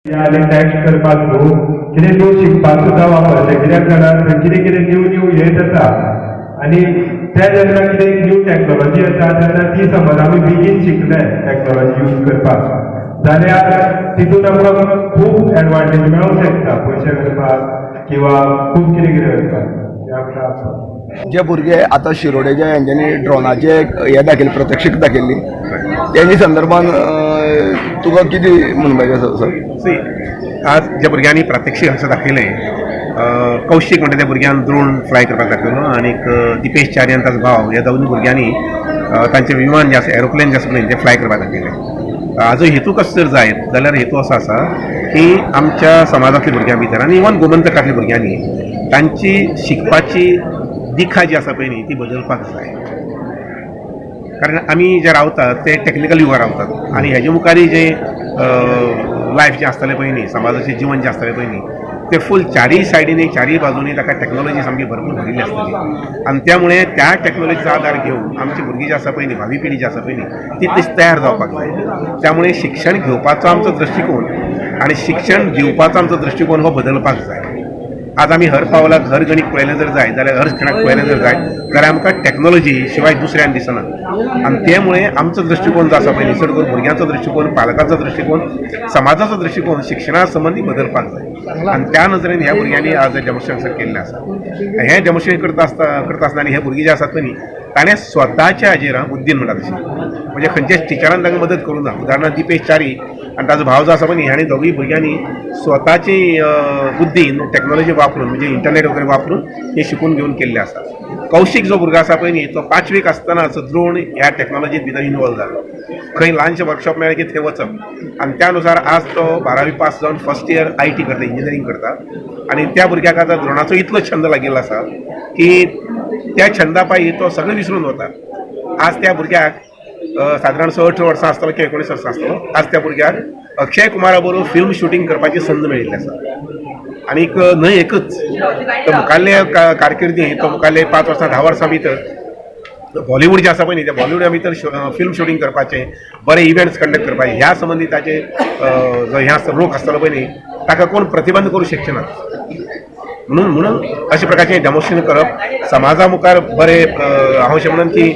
आले टॅक्स करपाक न्हू कितें न्यू शिकपाक सुद्दां वापरता कित्याक जाल्यार कितें कितें न्यू येत आसा आनी त्या जेन्ना कितें न्यू टॅक्नोलॉजी येता तेन्ना ती समज आमी बेगीन शिकले टॅक्नोलॉजी यूज करपाक जाल्यार तितून आमकां खूब एडवांटेज मेळूंक शकता पयशे करपाक किंवा खूब कितें कितें करपाक जे भुरगे आतां शिरोडेच्या हेंच्यांनी ड्रोनाचे हे दाखयले प्रत्यक्षीक दाखयल्ली तेनी संदर्भान तुका कितें म्हणपाचें आसा सर? आज ज्या भुरग्यांनी प्रात्यक्षीक हांगसर दाखयलें कौशिक म्हणटा त्या भुरग्यान ड्रोन फ्लाय करपाक दाखयलो आनीक दिपेश च्यारी आनी ताचो भाव ह्या दोनूय भुरग्यांनी तांचे विमान जे आसा एरोप्लेन जे आसा पळय ते फ्लाय करपाक दाखयले. हाजो हेतू कसो जर जायत जाल्यार हेतू असो आसा की आमच्या समाजांतल्या भुरग्यां भितर आनी इवन गोमंतकांतल्या भुरग्यांनी तांची शिकपाची दिखा जी आसा पळय न्ही ती बदलपाक जाय. कारण आमी जे रावतात ते टॅक्निकल युगार रावतात आनी हेजे मुखारी जे लायफ जें आसतलें पळय न्ही समाजाचें जिवन जें आसतलें पळय न्ही ते फूल चारीय सायडीनी चारीय बाजूनी ताका टॅक्नोलॉजी सामकी भरपूर भरिल्ली आसतली आनी त्यामुळे त्या टॅक्नोलॉजीचो आदार घेवन आमची भुरगीं जी आसा पळय न्ही भावी पिढी जी आसा पळय न्ही ती तशी तयार जावपाक जाय. त्यामुळे शिक्षण घेवपाचो आमचो दृश्टिकोन आनी शिक्षण दिवपाचो आमचो दृश्टिकोन हो बदलपाक जाय. आज आमी हर पावलाक हर गणीत पळयलें जर जाय जाल्यार हर क्षणाक पळयलें जर जाय जाल्यार आमकां टॅक्नोलॉजी शिवाय दुसऱ्यान दिसना आनी त्यामुळे आमचो दृश्टिकोन जो आसा पळय न्ही चड करून भुरग्यांचो दृश्टिकोन पालकांचो दृश्टिकोन समाजाचो दृश्टिकोन शिक्षणा संबंदी बदलपाक जाय आनी त्या नजरेन ह्या भुरग्यांनी आज डेमॉन्स्ट्रेशन केल्लें आसा. हें डेमॉन्स्ट्रेशन करता आसतना हे भुरगीं जे आसात पळय न्ही ताणें स्वताच्या हाजेर बुद्दीन म्हणटा तशें म्हणजे खंयचेच टिचरान तांकां मदत करूं ना. उदाहरणार्थ दिपेश च्यारी आनी ताचो भाव जो आसा पळय न्ही हांणी दोगूय भुरग्यांनी स्वताची बुद्दीन टॅक्नोलॉजी वापरून म्हणजे इंटरनेट वगैरे वापरून हे शिकून घेवन केल्लें आसा. कौशिक जो भुरगो आसा पळय न्ही तो 5वीक आसतनाच ड्रोन ह्या टॅक्नोलॉजीत भितर इनवॉल्व जालो. खंय ल्हानशें वर्कशॉप मेळ्ळें की थंय वचप आनी त्या अनुसार आज तो 12वी पास जावन फर्स्ट इयर IT करता इंजिनियरींग करता आनी त्या भुरग्याक आतां ड्रोनाचो इतलो छंद लागिल्लो आसा की त्या छंदा पायी तो सगळें विसरून वता. आज त्या भुरग्याक सादारण 18 वर्सां आसतलो किंवा 19 वर्सां आसतलो. आज त्या भुरग्याक अक्षय कुमारा बरोबर फिल्म शूटिंग करपाची संद मेळिल्ली आसा. आनीक न्हय एकच तो मुखाल्ले कारकिर्दींत तो मुखाल्ले 5 वर्सां 10 वर्सां भितर बॉलिवूड जे आसा पळय न्ही त्या बॉलिवूडा भितर फिल्म शूटिंग करपाचें बरे इव्हेंट्स कंडक्ट करपाचे ह्या संबंधी ताचे जो हे आसता लोक आसतलो पळय न्ही ताका कोण प्रतिबंध करूं शकचे नात. म्हणून अशा प्रकारचें डेमॉन्स्ट्रेशन करप समाजा मुखार बरे हांव अशें म्हणन की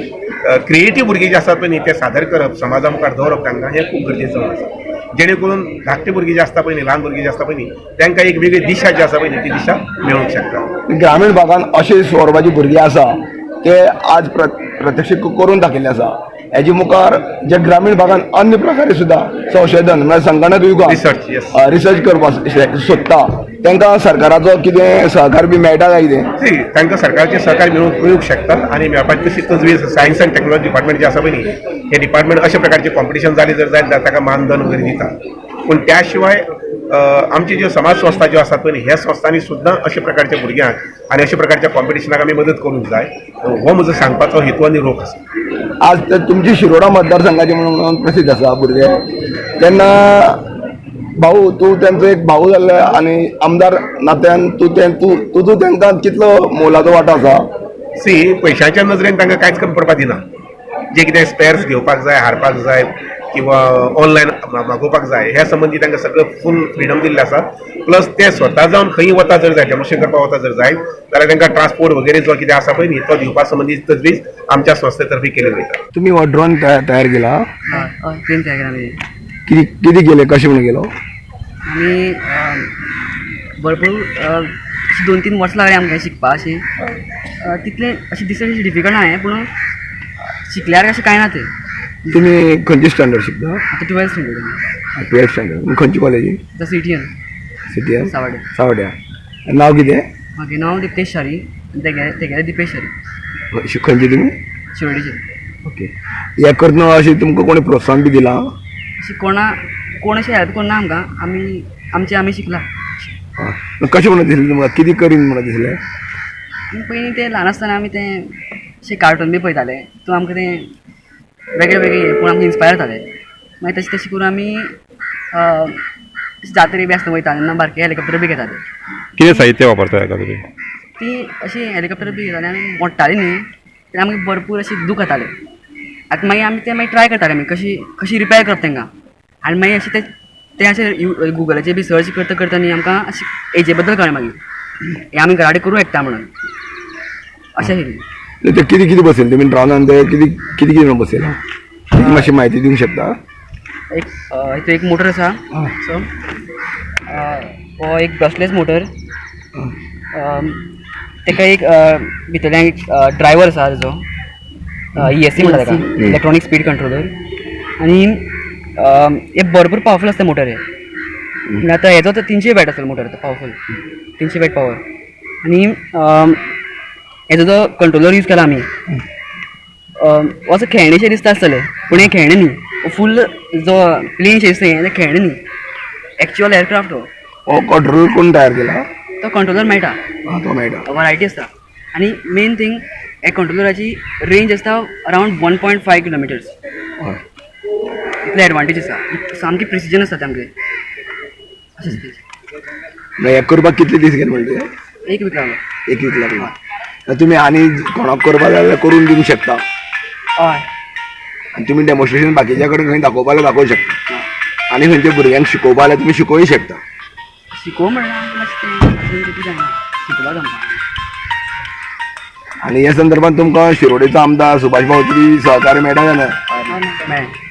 क्रिएटीव भुरगीं जी आसात पळय न्ही ते सादर करप समाजा मुखार दवरप तांकां हें खूब गरजेचें आसा जेणे करून धाकटे भुरगीं जी आसता पळय न्ही ल्हान भुरगीं जी आसता पळय न्ही तांकां एक वेगळी दिशा जी आसा पळय न्ही ती दिशा मेळूंक शकता. ग्रामीण भागांत अशे स्वरूपाची भुरगीं आसा ते आज प्रत्यक्षीक करून दाखयल्ले आसा. हेजे मुखार जे ग्रामीण भागांत अन्य प्रकारे सुद्दां संशोधन म्हणजे संगणक युगांत रिसर्च करपाक सोदता तांकां सरकाराचो कितें सहकार बी मेळटा काय कितें? तांकां सरकारचें सहकार मेळूंक शकता आनी मेळपाची तशी तजवीज सायन्स आनी टॅक्नोलॉजी डिपार्टमेंट जे आसा पळय न्ही हे डिपार्टमेंट अशा प्रकारचे कॉम्पिटिशन जालें जर जायत जाल्यार ताका मानधन वगैरे दिता. पूण त्या शिवाय आमची ज्यो समाज संस्था ज्यो आसात पळय न्ही ह्या संस्थांनी सुद्दां अशा प्रकारच्या भुरग्यांक आनी अशा प्रकारच्या कॉम्पिटिशनाक आमी मदत करूंक जाय हो म्हजो सांगपाचो हेतू आनी रोख आसा. आज तुमची शिरोडा मतदारसंघाचे म्हणून प्रसिद्ध आसा भुरगे तेन्ना भाऊ तूं तेंचो एक भाऊ जाल्लो आनी आमदार नात्यान तुजो तांकां कितलो मोलाचो वांटो आसा? पयशांच्या नजरेन तांकां कांयच कमी पडपाक दिना. जे कितें स्पेर्स घेवपाक जाय हाडपाक जाय किंवा ऑनलायन मागोवपाक जाय ह्या संबंधी तांकां सगळं फूल फ्रिडम दिल्लें आसा. प्लस ते स्वता जावन खंय वता जर जाय डेमॉन्स्ट्रेट करपाक वता जर जाय जाल्यार तांकां ट्रान्सपोर्ट वगैरे जो कितें आसा पळय न्ही तो दिवपा संबंधी तजवीज आमच्या संस्थे तर्फे केली वयता. तुमी हो ड्रोन तयार केला? ट्रेन तयार केला. कितें केलें कशें म्हणून केलो? आमी भरपूर 2-3 वर्सां लागली आमकां शिकपा अशी तितलें अशें दिसता अशें डिफिकल्ट ना हें पूण शिकल्यार अशें कांय ना तें. तुमी खंयचे स्टँडर्ड शिकता? आतां 12th स्टँडर्ड. 12th standard. खंयची कॉलेजी? सिटीएन सावड्या. नांव कितें? म्हागे नांव दिपेश च्यारी तेगेलें दिपेश च्यारी. खंयचे तुमी? शिरोडेचे. ओके. हें करतना अशें तुमकां कोणी प्रोत्साहन बी दिलां? अशी कोण अशें हेल्प करना आमकां आमी शिकला. कशें म्हणून दिसलें तुमकां कितें करीन म्हणून दिसलें? पयलीं तें ल्हान आसतना आमी तें अशें कार्टून बी पळयताले तो आमकां तें वेगळे वेगळे पूण आमकां इन्स्पायर जाताले. मागीर तशें करून आमी जात्रे बी आसता वयताले तेन्ना बारके हेलिकॉप्टर बी घेताले. कितें साहित्य वापरता हेका तुमी? ती अशी हेलिकॉप्टर बी घेताले आनी मोडटाली न्ही तेन्ना आमकां भरपूर अशी दूख जातालें. आतां मागीर आमी तें ट्राय करताले आमी कशी रिपेर करप तांकां आनी मागीर अशें तें ते अशें गुगलाचेर बी सर्च करता करता न्ही आमकां अशें हेजे बद्दल कळ्ळें मागीर हे आमी घरा कडेन करूं येता म्हणून अशें आशिल्लें. ते कितें कितें बसयलें तुमी ड्रोनान ते कितें कितें कितें बसयलां मातशी म्हायती दिवंक शकता. एक हितून एक मोटर आसा सो हो एक ब्रशलेस मोटर तेका एक भितरल्यान एक ड्रायव्हर आसा तेजो ESC म्हणटा तेका इलेक्ट्रॉनीक स्पीड कंट्रोलर आनी हे भरपूर पावरफूल आसता मोटर हे म्हणजे आतां हेजो तो 300 वॅट आसतलो मोटर पावरफूल 300 वॅट पावर आनी हेजो जो कंट्रोलर यूज केला आमी असं खेळणेशें दिसता आसतलें पूण हें खेळणें न्ही फूल जो प्लेन शें दिसता हें खेळणें न्ही एक्चुअल एअरक्राफ्ट हो कंट्रोल कोण तयार केला. तो कंट्रोलर मेळटा तो मेळटा वरायटी आसता आनी मेन थिंग हे कंट्रोलराची रेंज आसता अरावंड 1.5 किलोमिटर्स इतले एडवांटेज आसा सामकी प्रिसिजन आसता तेमगे अशें हें करपाक कितले दीस गेले म्हणजे एक वीक लागलो. एक वीक लागला. तुमी आनी कोणाक करपाक जाय जाल्यार करून दिवंक शकता हय आनी तुमी डेमॉन्स्ट्रेशन बाकीच्या कडेन खंय दाखोवपा जाल्यार दाखोवंक शकता आनी खंयच्या भुरग्यांक शिकोवपा जाल्यार तुमी शिकोवूय शकता. शिकोव म्हणल्यार मातशें जायना शिकपाक जमता. आनी ह्या संदर्भात तुमकां शिरोडेचो आमदार सुभाष भाऊ सहकार्य मेळटा जाल्यार मेळ्ळें